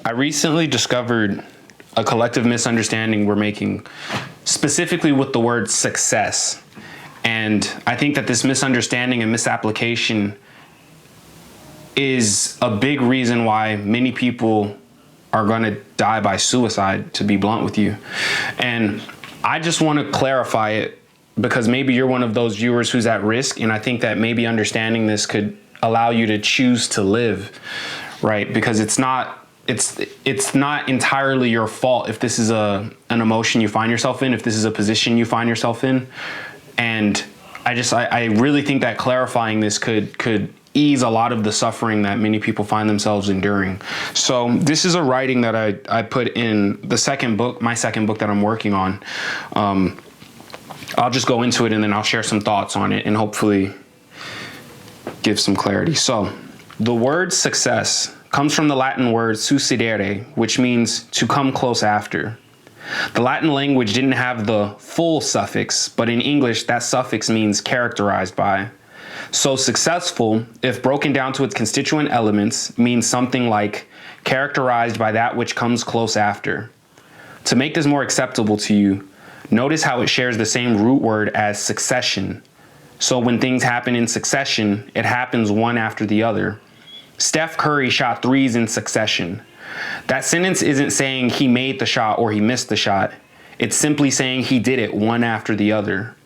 I recently discovered a collective misunderstanding we're making, specifically with the word success. And I think that this misunderstanding and misapplication is a big reason why many people are going to die by suicide, to be blunt with you. And I just want to clarify it because maybe you're one of those viewers who's at risk. And I think that maybe understanding this could allow you to choose to live, right? Because it's not entirely your fault if this is an emotion you find yourself in, if this is a position you find yourself in. And I really think that clarifying this could ease a lot of the suffering that many people find themselves enduring. So this is a writing that I put in the second book, my second book that I'm working on. I'll just go into it and then I'll share some thoughts on it and hopefully give some clarity. So the word success comes from the Latin word succedere, which means to come close after. The Latin language didn't have the full suffix, but in English, that suffix means characterized by. So successful, if broken down to its constituent elements, means something like characterized by that which comes close after. To make this more acceptable to you, notice how it shares the same root word as succession. So when things happen in succession, it happens one after the other. Steph Curry shot threes in succession. That sentence isn't saying he made the shot or he missed the shot. It's simply saying he did it one after the other.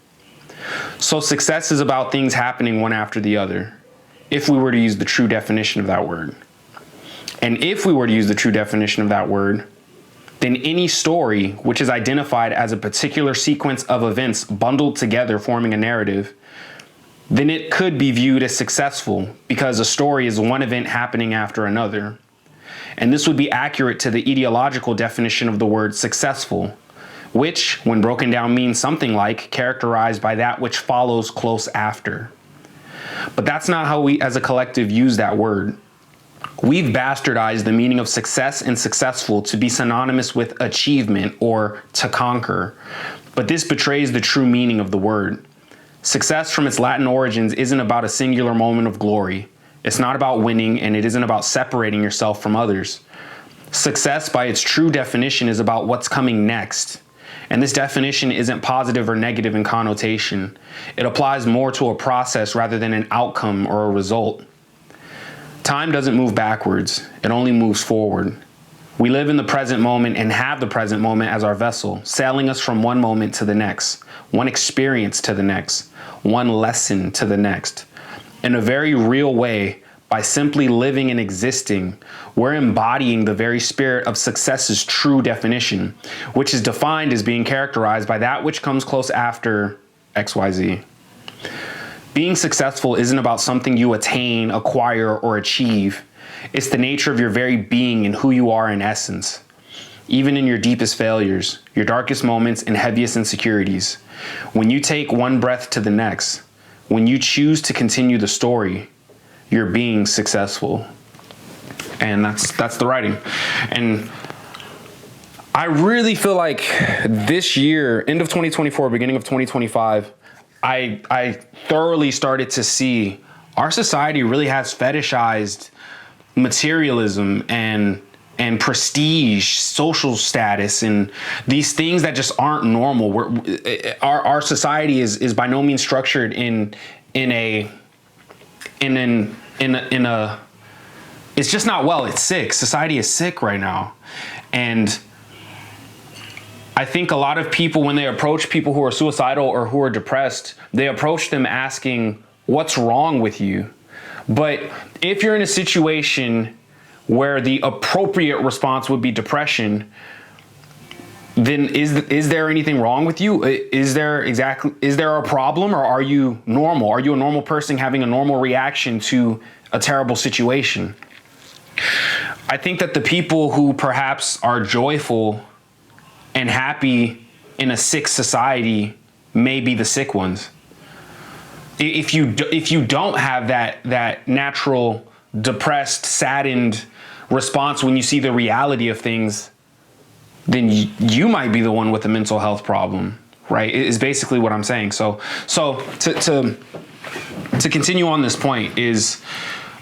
So success is about things happening one after the other, if we were to use the true definition of that word. And if we were to use the true definition of that word, then any story which is identified as a particular sequence of events bundled together forming a narrative, then it could be viewed as successful because a story is one event happening after another. And this would be accurate to the etiological definition of the word successful, which, when broken down, means something like characterized by that which follows close after. But that's not how we as a collective use that word. We've bastardized the meaning of success and successful to be synonymous with achievement or to conquer. But this betrays the true meaning of the word. Success from its Latin origins isn't about a singular moment of glory. It's not about winning, and it isn't about separating yourself from others. Success, by its true definition, is about what's coming next. And this definition isn't positive or negative in connotation. It applies more to a process rather than an outcome or a result. Time doesn't move backwards, it only moves forward. We live in the present moment and have the present moment as our vessel, sailing us from one moment to the next, one experience to the next, one lesson to the next. In a very real way, by simply living and existing, we're embodying the very spirit of success's true definition, which is defined as being characterized by that which comes close after XYZ. Being successful isn't about something you attain, acquire, or achieve. It's the nature of your very being and who you are in essence. Even in your deepest failures, your darkest moments, and heaviest insecurities, when you take one breath to the next, when you choose to continue the story, you're being successful. And that's the writing. And I really feel like this year, end of 2024, beginning of 2025, I thoroughly started to see our society really has fetishized materialism and prestige, social status, and these things that just aren't normal. Our society is by no means structured in a it's just not well. It's sick. Society is sick right now, and I think a lot of people, when they approach people who are suicidal or who are depressed, they approach them asking, "What's wrong with you?" But if you're in a situation where the appropriate response would be depression, then is there anything wrong with you? Is there a problem, or are you normal? Are you a normal person having a normal reaction to a terrible situation? I think that the people who perhaps are joyful and happy in a sick society may be the sick ones. If you don't have that natural depressed, saddened response when you see the reality of things, then you might be the one with a mental health problem, right? Is basically what I'm saying. So to continue on this point is,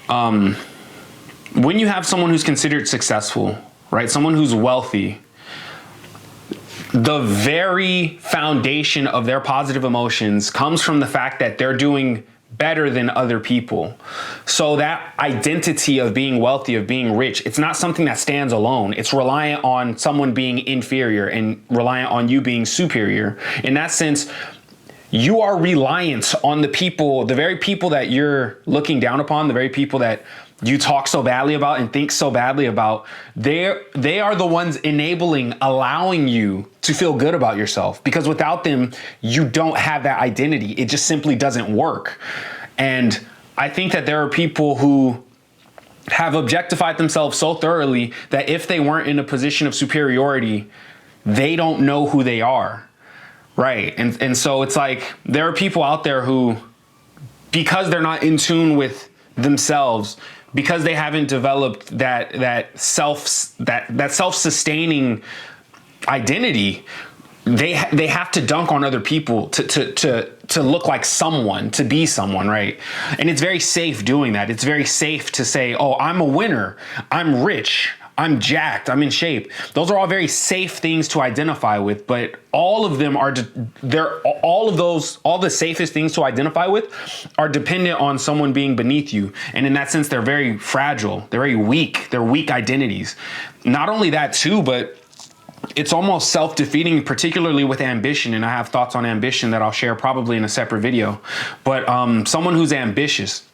when you have someone who's considered successful, right? Someone who's wealthy, the very foundation of their positive emotions comes from the fact that they're doing better than other people. So that identity of being wealthy, of being rich, it's not something that stands alone. It's reliant on someone being inferior and reliant on you being superior. In that sense, you are reliant on the people, the very people that you're looking down upon, the very people that you talk so badly about and think so badly about. They are the ones enabling, allowing you to feel good about yourself, because without them, you don't have that identity. It just simply doesn't work. And I think that there are people who have objectified themselves so thoroughly that if they weren't in a position of superiority, they don't know who they are. Right. And so it's like there are people out there who, because they're not in tune with themselves, because they haven't developed that self-sustaining identity, they have to dunk on other people to look like someone, to be someone, right? And it's very safe doing that. It's very safe to say, oh, I'm a winner, I'm rich, I'm jacked, I'm in shape. Those are all very safe things to identify with, but all of them are, all the safest things to identify with are dependent on someone being beneath you. And in that sense, they're very fragile. They're very weak. They're weak identities. Not only that too, but it's almost self-defeating, particularly with ambition. And I have thoughts on ambition that I'll share probably in a separate video. But someone who's ambitious,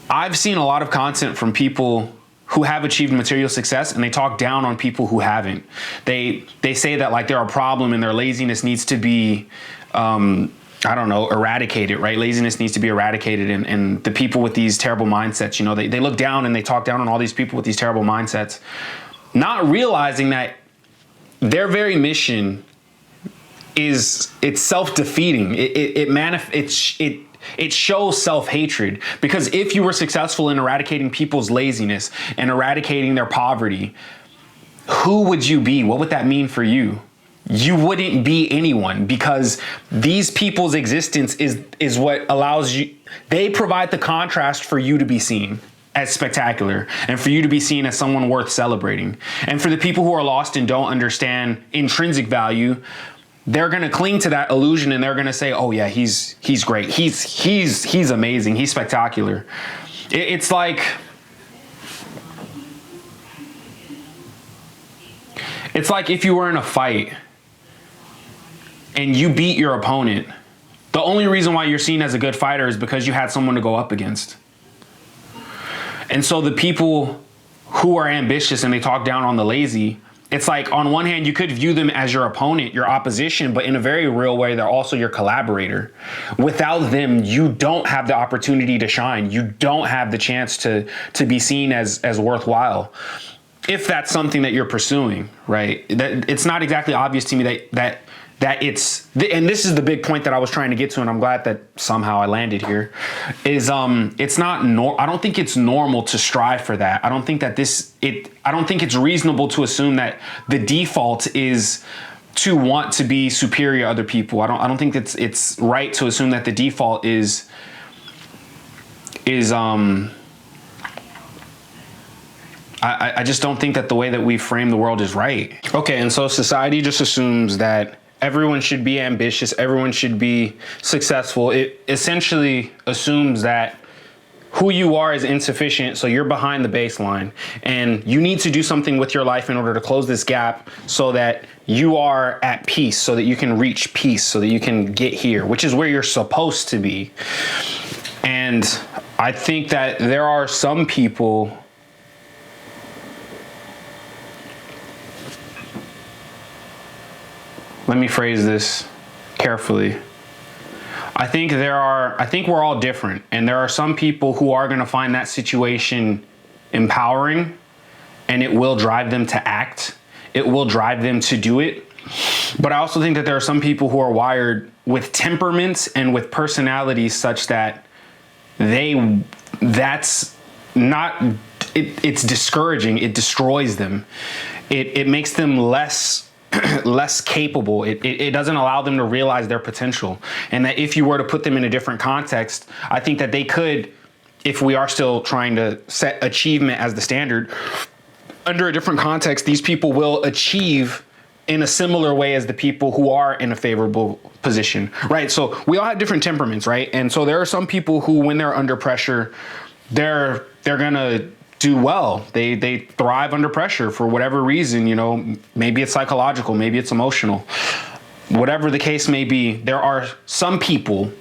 I've seen a lot of content from people who have achieved material success, and they talk down on people who haven't. They say that like they're a problem and their laziness needs to be, eradicated, right? Laziness needs to be eradicated. And the people with these terrible mindsets, they look down and they talk down on all these people with these terrible mindsets, not realizing that their very mission it's self-defeating. It shows self-hatred, because if you were successful in eradicating people's laziness and eradicating their poverty, who would you be? What would that mean for you? You wouldn't be anyone, because these people's existence is what allows you, they provide the contrast for you to be seen as spectacular and for you to be seen as someone worth celebrating. And for the people who are lost and don't understand intrinsic value, they're going to cling to that illusion and they're going to say, oh yeah, he's great. He's amazing. He's spectacular. It's like if you were in a fight and you beat your opponent, the only reason why you're seen as a good fighter is because you had someone to go up against. And so the people who are ambitious and they talk down on the lazy, it's like on one hand, you could view them as your opponent, your opposition, but in a very real way, they're also your collaborator. Without them, you don't have the opportunity to shine. You don't have the chance to be seen as worthwhile. If that's something that you're pursuing, right? That it's not exactly obvious to me that it's, and this is the big point that I was trying to get to, and I'm glad that somehow I landed here, is it's not, I don't think it's normal to strive for that. I don't think that I don't think it's reasonable to assume that the default is to want to be superior to other people. I don't think it's right to assume that the default is I just don't think that the way that we frame the world is right. Okay, and so society just assumes that everyone should be ambitious, everyone should be successful. It essentially assumes that who you are is insufficient, so you're behind the baseline. And you need to do something with your life in order to close this gap so that you are at peace, so that you can reach peace, so that you can get here, which is where you're supposed to be. And I think that there are some people let me phrase this carefully. I think we're all different, and there are some people who are going to find that situation empowering, and it will drive them to act. It will drive them to do it. But I also think that there are some people who are wired with temperaments and with personalities such that it's discouraging. It destroys them. It makes them less capable. It doesn't allow them to realize their potential. And that if you were to put them in a different context, I think that they could, if we are still trying to set achievement as the standard, under a different context, these people will achieve in a similar way as the people who are in a favorable position, right? So we all have different temperaments, right? And so there are some people who, when they're under pressure, they're gonna do well. They thrive under pressure for whatever reason, you know, maybe it's psychological, maybe it's emotional, whatever the case may be. There are some people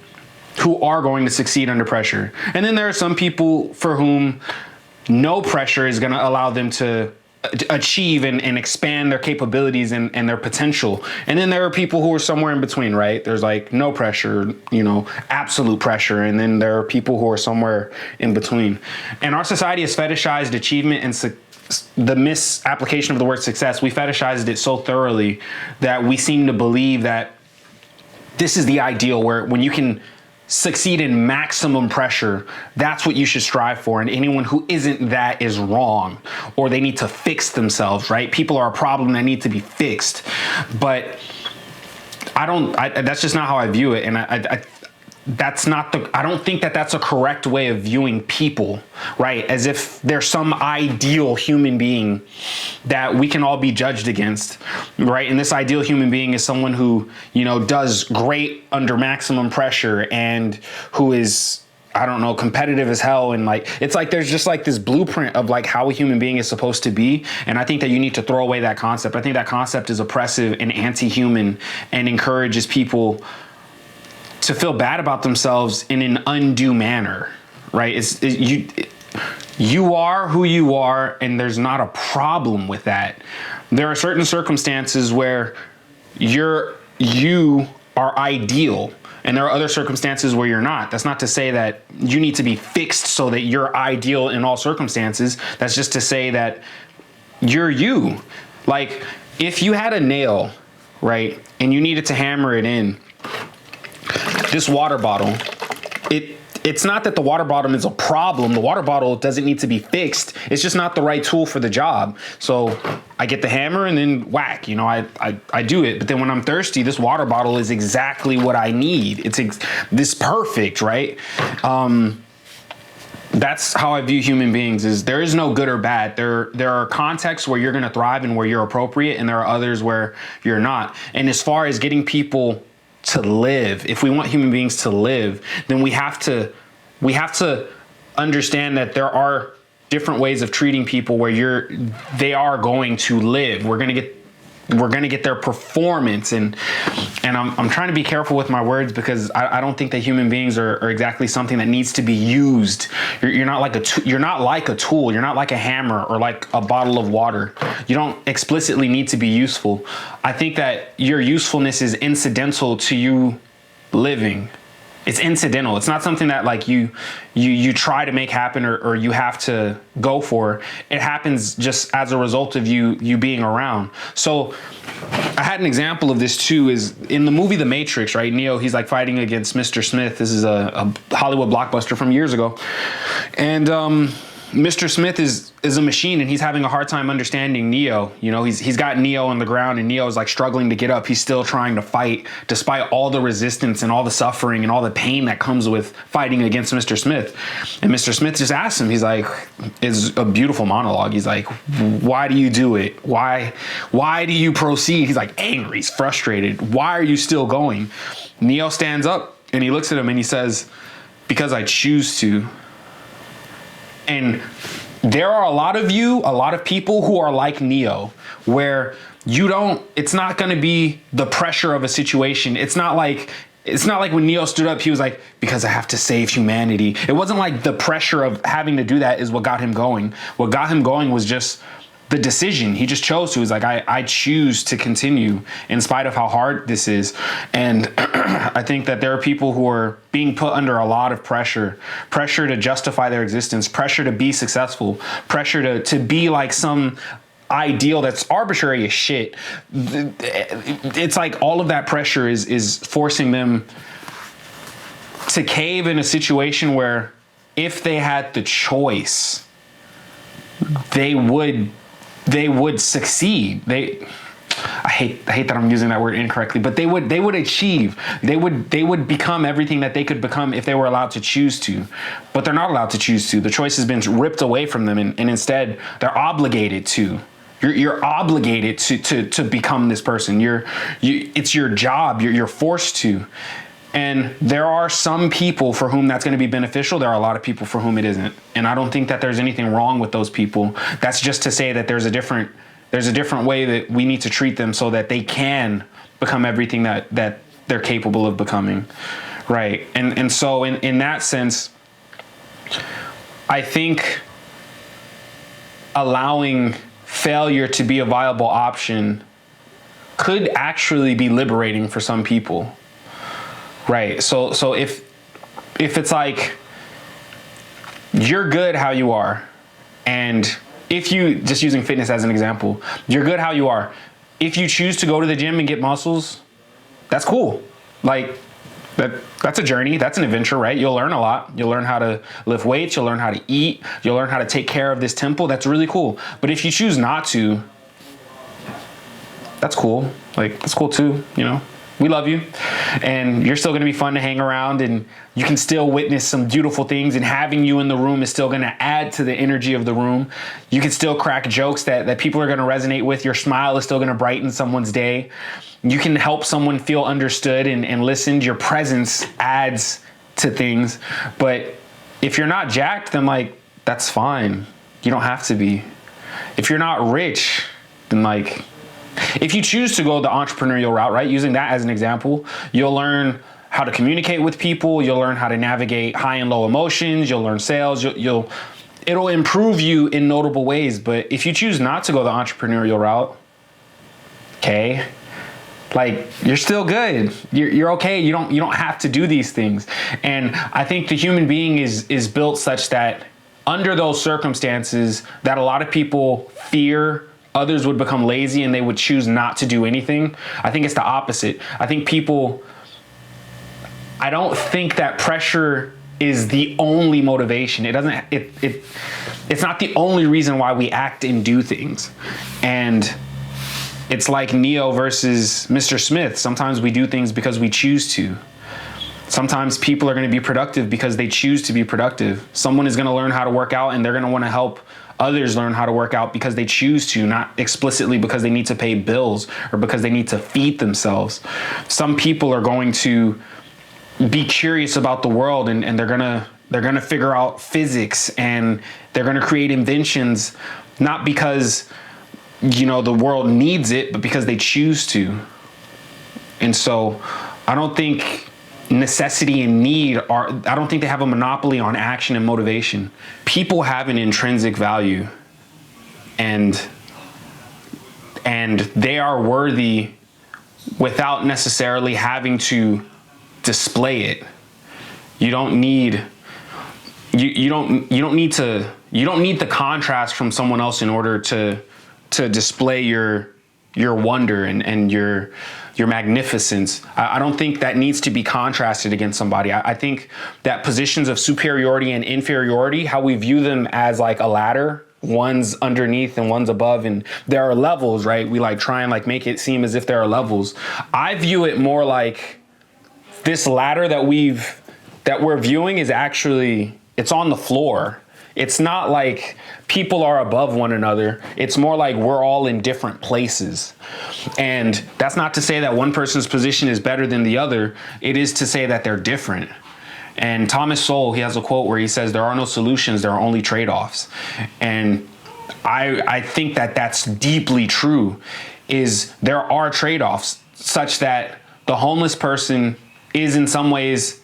who are going to succeed under pressure. And then there are some people for whom no pressure is going to allow them to achieve and expand their capabilities and their potential. And then there are people who are somewhere in between, right? There's like no pressure, you know, absolute pressure. And then there are people who are somewhere in between. And our society has fetishized achievement and the misapplication of the word success. We fetishized it so thoroughly that we seem to believe that this is the ideal, where when you can succeed in maximum pressure, that's what you should strive for. And anyone who isn't that is wrong, or they need to fix themselves, right? People are a problem that need to be fixed. But that's just not how I view it. And I don't think that that's a correct way of viewing people, right? As if there's some ideal human being that we can all be judged against, right? And this ideal human being is someone who, you know, does great under maximum pressure and who is, I don't know, competitive as hell. And like, it's like, there's just like this blueprint of like how a human being is supposed to be. And I think that you need to throw away that concept. I think that concept is oppressive and anti-human and encourages people to feel bad about themselves in an undue manner, right? You are who you are, and there's not a problem with that. There are certain circumstances where you are ideal, and there are other circumstances where you're not. That's not to say that you need to be fixed so that you're ideal in all circumstances. That's just to say that you're you. Like, if you had a nail, right, and you needed to hammer it in, this water bottle, it's not that the water bottle is a problem. The water bottle doesn't need to be fixed. It's just not the right tool for the job. So I get the hammer and then whack, you know, I do it. But then when I'm thirsty, this water bottle is exactly what I need. It's this perfect, right? That's how I view human beings. Is there is no good or bad. There are contexts where you're going to thrive and where you're appropriate, and there are others where you're not. And as far as getting people to live, if we want human beings to live, then we have to understand that there are different ways of treating people where they are going to live. We're going to get their performance, and I'm trying to be careful with my words, because I don't think that human beings are exactly something that needs to be used. You're not like a tool. You're not like a hammer or like a bottle of water. You don't explicitly need to be useful. I think that your usefulness is incidental to you living. It's incidental. It's not something that like you try to make happen or you have to go for. It happens just as a result of you being around. So I had an example of this too, is in the movie The Matrix, right? Neo, he's like fighting against Mr. Smith. This is a Hollywood blockbuster from years ago. And Mr. Smith is a machine, and he's having a hard time understanding Neo. You know, he's got Neo on the ground, and Neo is like struggling to get up. He's still trying to fight despite all the resistance and all the suffering and all the pain that comes with fighting against Mr. Smith. And Mr. Smith just asks him, he's like, it's a beautiful monologue. He's like, why do you do it? Why do you proceed? He's like angry, he's frustrated. Why are you still going? Neo stands up and he looks at him and he says, because I choose to. And there are a lot of people who are like Neo, where it's not going to be the pressure of a situation. It's not like when Neo stood up, he was like, because I have to save humanity. It wasn't like the pressure of having to do that is what got him going. What got him going was just the decision. He just chose to. He's like, I choose to continue in spite of how hard this is. And I think that there are people who are being put under a lot of pressure to justify their existence, pressure to be successful, pressure to be like some ideal that's arbitrary as shit. It's like all of that pressure is forcing them to cave in a situation where if they had the choice, they would succeed. I hate that I'm using that word incorrectly, but they would achieve. They would become everything that they could become if they were allowed to choose to. But they're not allowed to choose to. The choice has been ripped away from them, and instead they're obligated to. You're obligated to become this person. It's your job. You're forced to. And there are some people for whom that's going to be beneficial. There are a lot of people for whom it isn't. And I don't think that there's anything wrong with those people. That's just to say that there's a different way that we need to treat them so that they can become everything that they're capable of becoming. Right. And so in that sense, I think allowing failure to be a viable option could actually be liberating for some people. Right. So if it's like you're good how you are, and if you, just using fitness as an example, you're good how you are. If you choose to go to the gym and get muscles, that's cool. Like that's a journey. That's an adventure, right? You'll learn a lot. You'll learn how to lift weights. You'll learn how to eat. You'll learn how to take care of this temple. That's really cool. But if you choose not to, that's cool. Like, that's cool too, you know? We love you, and you're still going to be fun to hang around, and you can still witness some beautiful things, and having you in the room is still going to add to the energy of the room. You can still crack jokes that people are going to resonate with. Your smile is still going to brighten someone's day. You can help someone feel understood and listened. Your presence adds to things. But if you're not jacked, then like, that's fine. You don't have to be. If you're not rich, then like, if you choose to go the entrepreneurial route, right, using that as an example, you'll learn how to communicate with people. You'll learn how to navigate high and low emotions. You'll learn sales. It'll improve you in notable ways. But if you choose not to go the entrepreneurial route, okay, like, you're still good. You're okay. You don't have to do these things. And I think the human being is built such that under those circumstances that a lot of people fear others would become lazy and they would choose not to do anything. I think it's the opposite. I don't think that pressure is the only motivation. It's not the only reason why we act and do things. And it's like Neo versus Mr. Smith. Sometimes we do things because we choose to. Sometimes people are going to be productive because they choose to be productive. Someone is going to learn how to work out and they're going to want to help others learn how to work out because they choose to, not explicitly because they need to pay bills or because they need to feed themselves. Some people are going to be curious about the world and they're gonna figure out physics, and they're gonna create inventions, not because, you know, the world needs it, but because they choose to. And so I don't think necessity and need I don't think they have a monopoly on action and motivation. People have an intrinsic value, and they are worthy without necessarily having to display it. You don't need the contrast from someone else in order to display your wonder and your magnificence. I don't think that needs to be contrasted against somebody. I think that positions of superiority and inferiority, how we view them as like a ladder, one's underneath and one's above, and there are levels, right? We like try and like make it seem as if there are levels. I view it more like this ladder that we're viewing is actually, it's on the floor. It's not like people are above one another. It's more like we're all in different places. And that's not to say that one person's position is better than the other. It is to say that they're different. And Thomas Sowell, he has a quote where he says, there are no solutions, there are only trade-offs. And I think that that's deeply true, is there are trade-offs such that the homeless person is in some ways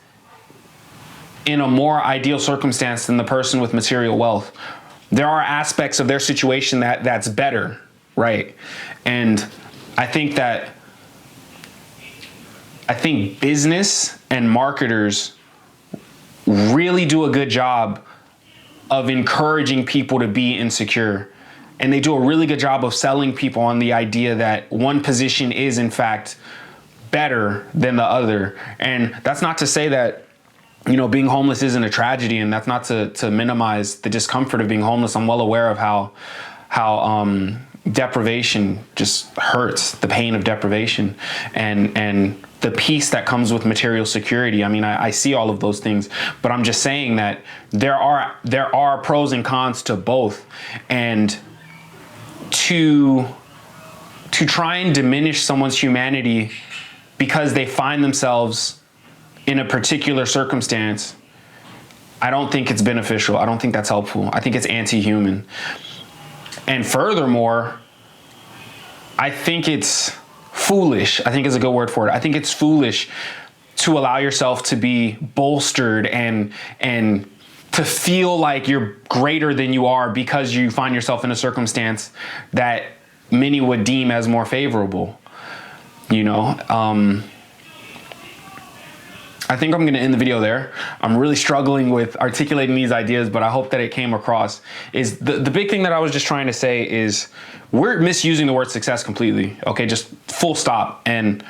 in a more ideal circumstance than the person with material wealth. There are aspects of their situation that's better, right? And I think business and marketers really do a good job of encouraging people to be insecure. And they do a really good job of selling people on the idea that one position is in fact better than the other. And that's not to say that, you know, being homeless isn't a tragedy, and that's not to minimize the discomfort of being homeless. I'm well aware of how deprivation just hurts, the pain of deprivation, and the peace that comes with material security. I mean, I see all of those things, but I'm just saying that there are pros and cons to both, and to try and diminish someone's humanity because they find themselves in a particular circumstance, I don't think it's beneficial. I don't think that's helpful. I think it's anti-human. And furthermore, I think it's foolish. I think is a good word for it. I think it's foolish to allow yourself to be bolstered and to feel like you're greater than you are because you find yourself in a circumstance that many would deem as more favorable. You know, I think I'm going to end the video there. I'm really struggling with articulating these ideas, but I hope that it came across. Is the big thing that I was just trying to say is we're misusing the word success completely. Okay, just full stop. And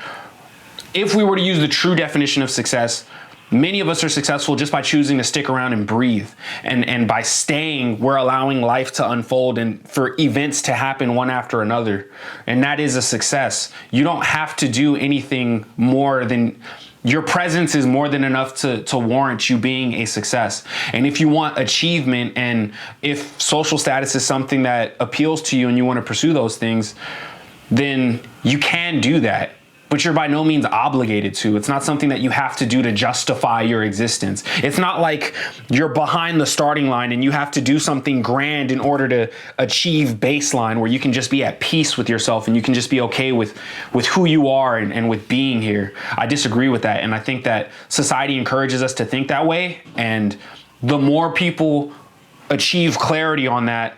if we were to use the true definition of success, many of us are successful just by choosing to stick around and breathe. And by staying, we're allowing life to unfold and for events to happen one after another. And that is a success. You don't have to do anything more than... Your presence is more than enough to warrant you being a success. And if you want achievement, and if social status is something that appeals to you and you want to pursue those things, then you can do that. But you're by no means obligated to. It's not something that you have to do to justify your existence. It's not like you're behind the starting line and you have to do something grand in order to achieve baseline, where you can just be at peace with yourself and you can just be okay with who you are and with being here. I disagree with that. And I think that society encourages us to think that way. And the more people achieve clarity on that,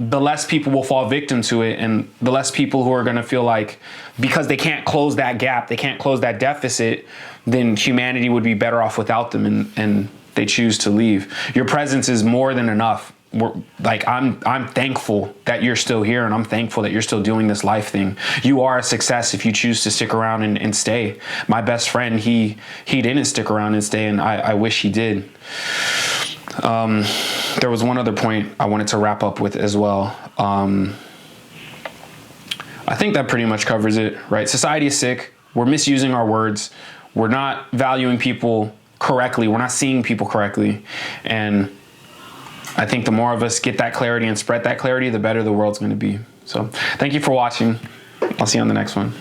the less people will fall victim to it, and the less people who are going to feel like because they can't close that gap, they can't close that deficit, then humanity would be better off without them, and they choose to leave. Your presence is more than enough. I'm thankful that you're still here, and I'm thankful that you're still doing this life thing. You are a success if you choose to stick around and stay. My best friend, he didn't stick around and stay, and I wish he did. There was one other point I wanted to wrap up with as well. I think that pretty much covers it, right? Society is sick. We're misusing our words. We're not valuing people correctly. We're not seeing people correctly. And I think the more of us get that clarity and spread that clarity, the better the world's going to be. So thank you for watching. I'll see you on the next one.